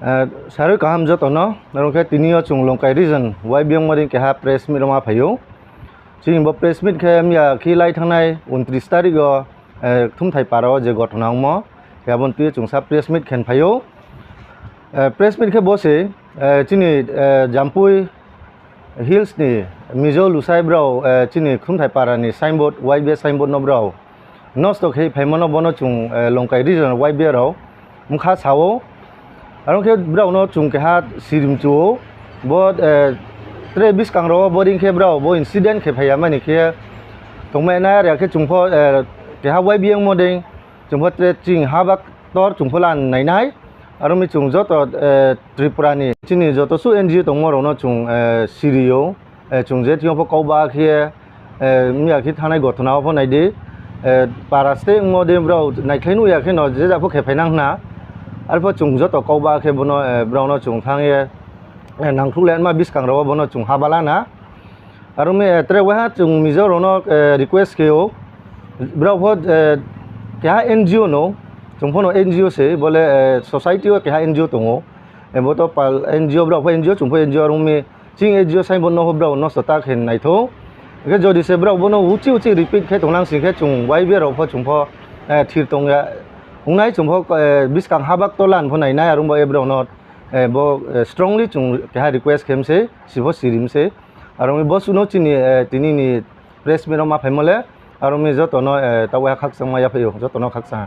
Saru kaham jo tono narong ke tinio chung longkai region YBM modin ke ha press meet ma phayo ching bo press meet ke amya khilai thangnai 29 tarik go thum thai paro je gothnang mo ke bon tu chung sa press meet khen phayo press meet ke bose chini jampui hills ni mizo lusai brau chini thum thai para ni signboard YB signboard no brau no stock he phaimono bono chung longkai region YB ro mukha sawo arong ke brau no chung ke ha sirim chu bo tre bis kang ro boarding ke brau bo incident ke phaya mani ke tongme na ya ke chung pho ke ha YBM moding chung pho tre ching ha bak tor chung pho lan nai nai arong mi chung jo to Tripura ni chini jo to su NGO tongmo ro no chung sirio chung je thiong pho kau ba ke mi ya ki thanai gothna pho nai de para ste modem brau nai khainu ya ke no je ja pho ke phainang na alpha chung jo to kau ba ke bono brown no chung thang ye nang thu len ma bis kang ro bono chung habala na aru me tre wa chung mizo ro no request ke o brow pho kya NGO no chung pho no NGO se bole society o kya NGO tongo bo to pal NGO brow pho NGO chung pho NGO ro me ching NGO sai bono ho brow no sta khen nai tho ke jo di se brow bono uchi uchi repeat ke tongnang si ke chung YB ro pho chung pho thir tong ya ungnai chung pho bis kang habak tolan pho nai nai arum bo ebro not bo strongly chung ka request kem se sibo sirim se arum bo suno chini tini ni press me ma phaimole arum me joto no tawa khak sang ma ya phayo joto no khak sa